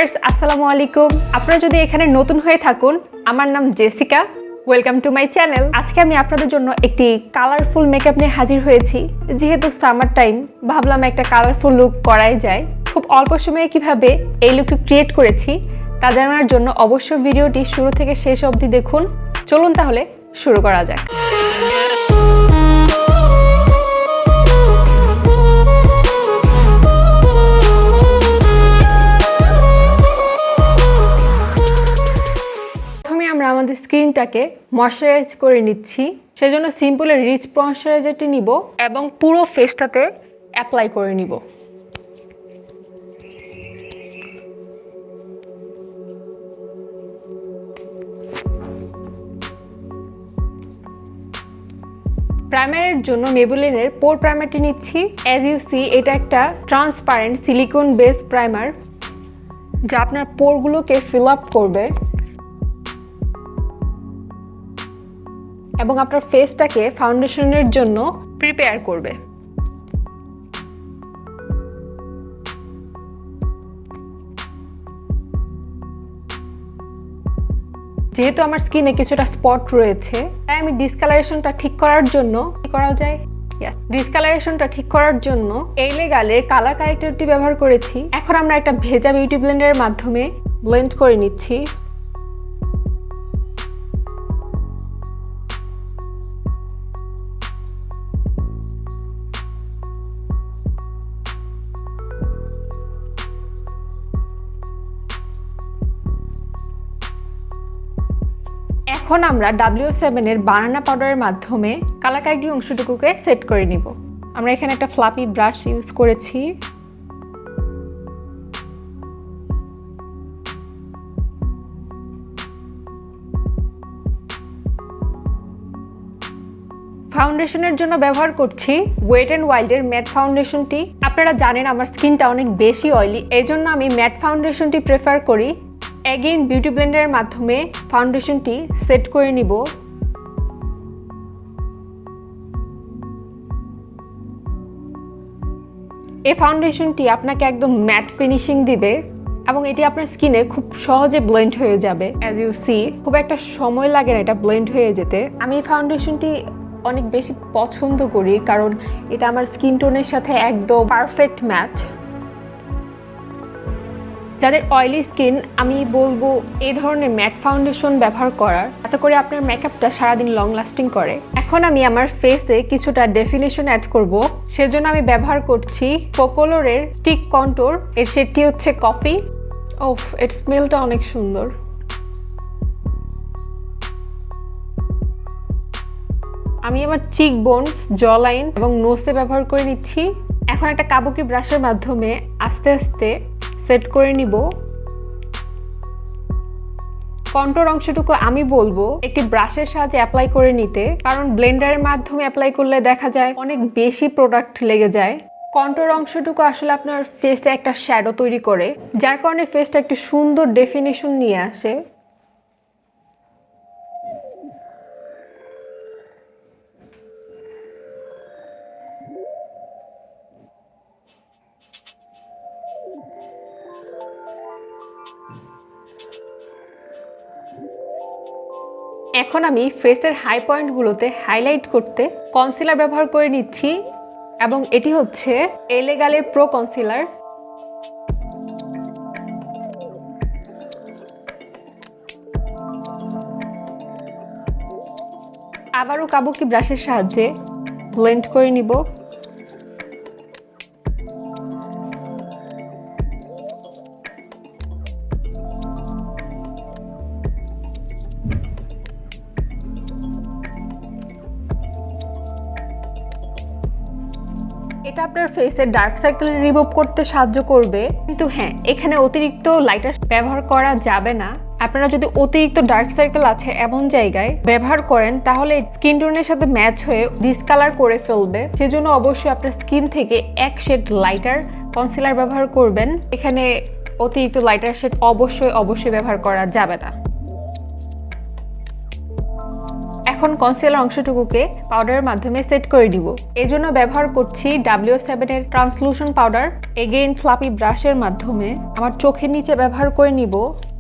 Viewers আসসালামু আলাইকুম। আপনারা যদি এখানে নতুন হয়ে থাকুন, আমার নাম Jessica. Welcome to my channel. আজকে আমি আপনাদের জন্য একটি কালারফুল মেকআপ নিয়ে হাজির হয়েছি। যেহেতু সামার টাইম, ভাবলাম একটা কালারফুল লুক করাই যায়। খুব অল্প সময়ে কিভাবে এই লুকটি ক্রিয়েট করেছি তা জানার জন্য অবশ্যই ভিডিওটি শুরু থেকে শেষ অবধি দেখুন। চলুন তাহলে শুরু করা যাক। আমাদের স্কিনটাকে ময়শ্চারাইজ করে নিচ্ছি, সেজন্য সিম্পলের রিচ ময়শ্চারাইজারটি নিব এবং পুরো ফেসটাতে অ্যাপ্লাই করে নিব। প্রাইমারের জন্য মেবেলিনের পোর প্রাইমারটি নিচ্ছি। অ্যাজ ইউ সি, এটা একটা ট্রান্সপারেন্ট সিলিকন বেস প্রাইমার যা আপনার পোরগুলোকে ফিল আপ করবে এবং আপনার ফেসটাকে ফাউন্ডেশনের জন্য প্রিপেয়ার করবে। যেহেতু আমার স্কিনে কিছুটা স্পট রয়েছে, তাই আমি ডিসকালারেশনটা ঠিক করার জন্য কি করা যায়, ডিসকালারেশনটা ঠিক করার জন্য এলেগালের কালার কারেক্টরটি ব্যবহার করেছি। এখন আমরা একটা ভেজা বিউটি ব্লেন্ডারের মাধ্যমে ব্লেন্ড করে নিচ্ছি। এখন আমরা W7 এর বানানা পাউডারের মাধ্যমে কালার কারেক্টিং অংশটুকুকে সেট করে নিব। আমরা এখানে একটা ফ্লাপি ব্রাশ ইউজ করেছি। ফাউন্ডেশনের জন্য ব্যবহার করছি ওয়েট অ্যান্ড ওয়াইল্ডের ম্যাট ফাউন্ডেশনটি। আপনারা জানেন আমার স্কিনটা অনেক বেশি অয়েলি, এই জন্য আমি ম্যাট ফাউন্ডেশনটি প্রেফার করি। অ্যাগেইন বিউটি ব্লেন্ডারের মাধ্যমে ফাউন্ডেশনটি সেট করে নিব। এই ফাউন্ডেশনটি আপনাকে একদম ম্যাট ফিনিশিং দিবে এবং এটি আপনার স্কিনে খুব সহজে ব্লেন্ড হয়ে যাবে। অ্যাজ ইউ সি, খুব একটা সময় লাগে না এটা ব্লেন্ড হয়ে যেতে। আমি এই ফাউন্ডেশনটি অনেক বেশি পছন্দ করি কারণ এটা আমার স্কিন টোনের সাথে একদম পারফেক্ট ম্যাচ। যাদের অয়েলি স্কিন, আমি বলবো এই ধরনের ম্যাট ফাউন্ডেশন ব্যবহার করার, এত করে আপনার মেকআপটা সারাদিন লং লাস্টিং করে। এখন আমি আমার ফেসে কিছুটা ডেফিনেশন অ্যাড করব, সেজন্য আমি ব্যবহার করছি ফোকালোরের স্টিক কন্ট্যুর। এর শেডটি হচ্ছে কফি। ওফ, এর স্মেলটা অনেক সুন্দর। আমি আমার চিক বোনস, জ লাইন এবং নোসে ব্যবহার করে নিচ্ছি। এখন একটা কাবুকি ব্রাশের মাধ্যমে আস্তে আস্তে সেট করে নিব। কন্ট্যুর অংশটুকু আমি বলবো একটি ব্রাশের সাহায্যে অ্যাপ্লাই করে নিতে, কারণ ব্লেন্ডারের মাধ্যমে অ্যাপ্লাই করলে দেখা যায় অনেক বেশি প্রোডাক্ট লেগে যায়। কন্ট্যুর অংশটুকু আসলে আপনার ফেসে একটা শ্যাডো তৈরি করে, যার কারণে ফেসটা একটু সুন্দর ডেফিনেশন নিয়ে আসে। এখন আমি ফেসের হাই পয়েন্টগুলোতে হাইলাইট করতে কনসিলার ব্যবহার করে নিচ্ছি এবং এটি হচ্ছে এলেগালের প্রো কনসিলার। আবারও কাবুকি ব্রাশের সাহায্যে ব্লেন্ড করে নিব। এটা আপনার ফেসের ডার্ক সার্কেল রিমুভ করতে সাহায্য করবে, কিন্তু হ্যাঁ, এখানে অতিরিক্ত লাইটার ব্যবহার করা যাবে না। আপনারা যদি অতিরিক্ত ডার্ক সার্কেল আছে এমন জায়গায় ব্যবহার করেন, তাহলে স্কিন টোনের সাথে ম্যাচ হয়ে ডিসকালার করে ফেলবে। সেজন্য অবশ্যই আপনার স্কিন থেকে এক শেড লাইটার কনসিলার ব্যবহার করবেন। এখানে অতিরিক্ত লাইটার শেড অবশ্যই ব্যবহার করা যাবে না। এখন কনসিলার অংশটুকুকে পাউডারের মাধ্যমে সেট করে দিব। এজন্য ব্যবহার করছি W7 এর ট্রান্সলুশন পাউডার। এগেইন ফ্লাপি ব্রাশের মাধ্যমে আমার চোখের নিচে ব্যবহার করে নিব।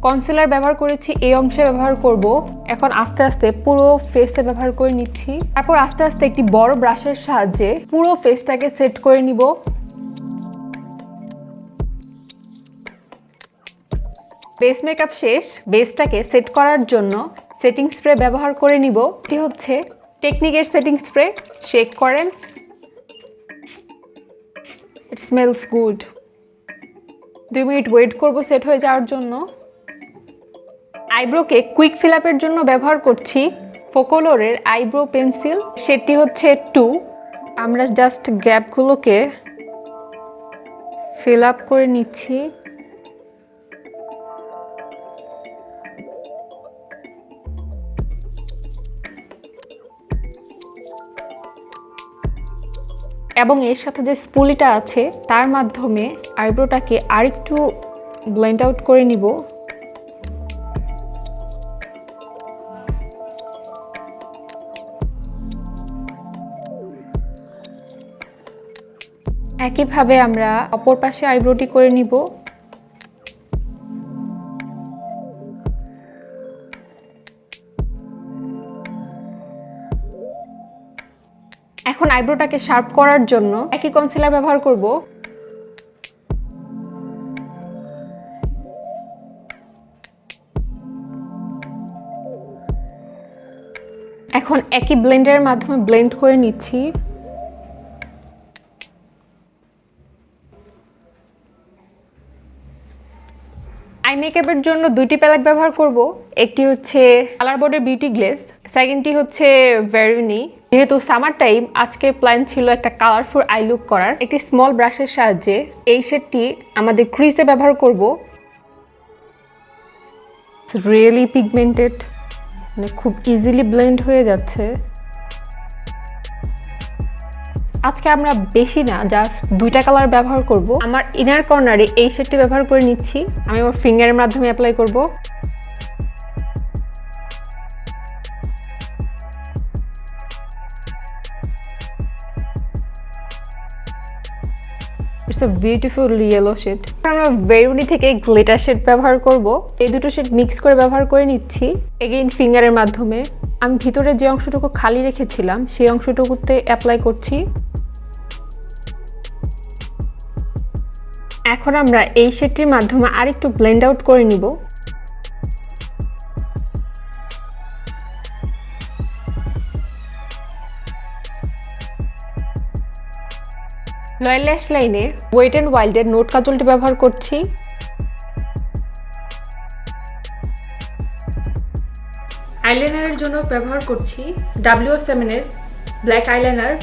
কনসিলার ব্যবহার করেছি, এই অংশে ব্যবহার করব। এখন আস্তে আস্তে পুরো ফেসে ব্যবহার করে নিচ্ছি। তারপর আস্তে আস্তে একটি বড় ব্রাশের সাহায্যে পুরো ফেসটাকে সেট করে নিব। বেস মেকআপ শেষ। বেসটাকে সেট করার জন্য সেটিং স্প্রে ব্যবহার করে নিব। এটি হচ্ছে টেকনিকের সেটিং স্প্রে। শেক করেন। It smells good. 2 minute wait করব সেট হয়ে যাওয়ার জন্য। আইব্রোকে কুইক ফিল আপের জন্য ব্যবহার করছি ফোকোলোরের আইব্রো পেন্সিল। সেটি হচ্ছে 2। আমরা জাস্ট গ্যাপগুলোকে ফিল আপ করে নিচ্ছি। এবং এর সাথে যে স্পুলিটা আছে তার মাধ্যমে আইব্রোটাকে আরেকটু ব্লেন্ড আউট করে নিব। একইভাবে আমরা অপর পাশে আইব্রোটি করে নিব। এখন আইব্রোটাকে শার্প করার জন্য একই কনসিলার ব্যবহার করব। এখন একই ব্লেন্ডারের মাধ্যমে ব্লেন্ড করে নিচ্ছি। আই মেকআপের জন্য 2টি প্যালেট ব্যবহার করব। একটি হচ্ছে কালার বোর্ডের বিউটি গ্লেজ, সেকেন্ডটি হচ্ছে ভেরোনি। যেহেতু সামার টাইম, আজকে প্ল্যান ছিল একটা কালারফুল আই লুক করার। একটি স্মল ব্রাশের সাহায্যে এই শেডটি আমাদের ক্রিজে ব্যবহার করব। রিয়েলি পিগমেন্টেড, মানে খুব ইজিলি ব্লেন্ড হয়ে যাচ্ছে। আজকে আমরা বেশি না, জাস্ট 2টা কালার ব্যবহার করব। আমার ইনার কর্নারে এই শেডটি ব্যবহার করে নিচ্ছি। আমি আমার ফিঙ্গারের মাধ্যমে অ্যাপ্লাই করব। It's a beautiful yellow shade. আমরা ভেরোনি থেকে গ্লিটার শেড ব্যবহার করব। এই দুটো শেড মিক্স করে ব্যবহার করে নিচ্ছি এগেইন ফিঙ্গারের মাধ্যমে। আমি ভিতরে যে অংশটুকু খালি রেখেছিলাম সেই অংশটুকুতে অ্যাপ্লাই করছি। এখন আমরা এই শেডটির মাধ্যমে আরেকটু ব্লেন্ড আউট করে নিব। লয়াল ল্যাশ লাইনে ওয়েট অ্যান্ড ওয়াইল্ডের নোট কাজলটি ব্যবহার করছি। আইলাইনারের জন্য ব্যবহার করছি W7 এর ব্ল্যাক আইলাইনার।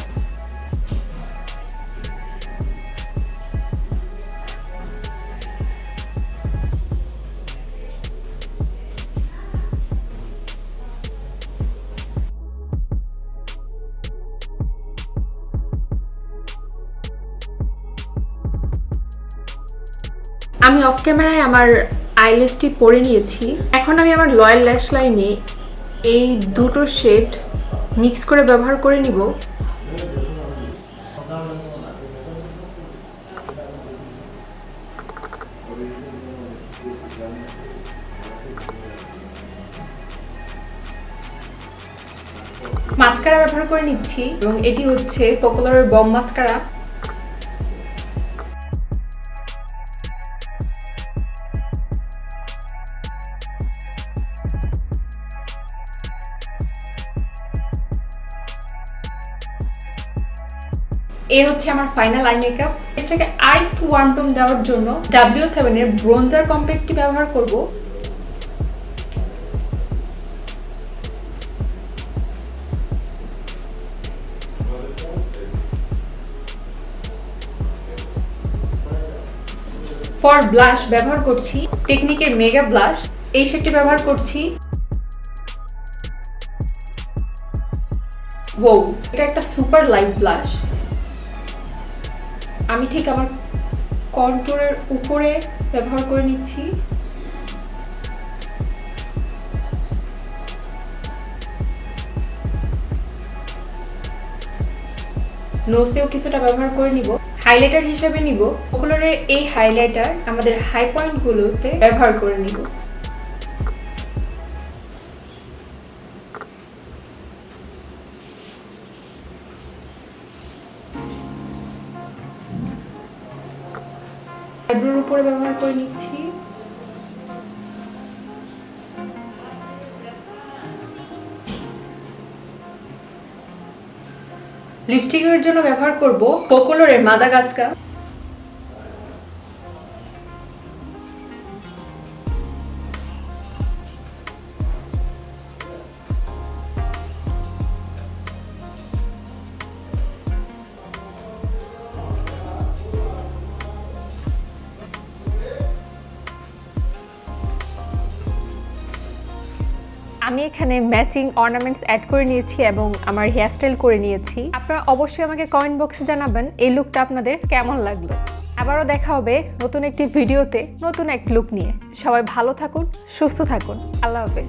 আমি অফ ক্যামেরায় আমার আইল্যাশটি পরে নিয়েছি। এখন আমি আমার লয়াল ল্যাশ লাইনে এই দুটো শেড মিক্স করে ব্যবহার করে নিব। মাস্কারা ব্যবহার করে নিচ্ছি এবং এটি হচ্ছে ফোকালারের বম মাস্কারা। এই হচ্ছে আমার ফাইনাল আই মেকআপ। এটাকে আরেকটু ওয়ার্ম টোন দেওয়ার জন্য W7 এর ব্রোঞ্জার কম্প্যাক্টটি ব্যবহার করব। ফর ব্লাশ ব্যবহার করছি টেকনিকের মেগা ব্লাশ। এই শেডটি ব্যবহার করছি। ওয়াও, এটা একটা সুপার লাইট ব্লাশ। আমি ঠিক আমার কন্টুরের উপরে ব্যবহার করে নিচ্ছি। নোসেও কিছুটা ব্যবহার করে নিব। হাইলাইটার হিসেবে নিব ফোকালরের এই হাইলাইটার, আমাদের হাই পয়েন্টগুলোতে ব্যবহার করে নিব। আইব্রোর উপরে ব্যবহার করে নিচ্ছি। লিপস্টিকের জন্য ব্যবহার করব ফোকালরের মাদাগাস্কা। আমি এখানে ম্যাচিং অর্নামেন্টস অ্যাড করে নিয়েছি এবং আমার হেয়ারস্টাইল করে নিয়েছি। আপনারা অবশ্যই আমাকে কমেন্ট বক্সে জানাবেন এই লুকটা আপনাদের কেমন লাগলো। আবারও দেখা হবে নতুন একটি ভিডিওতে নতুন এক লুক নিয়ে। সবাই ভালো থাকুন, সুস্থ থাকুন। আল্লাহ হাফেজ।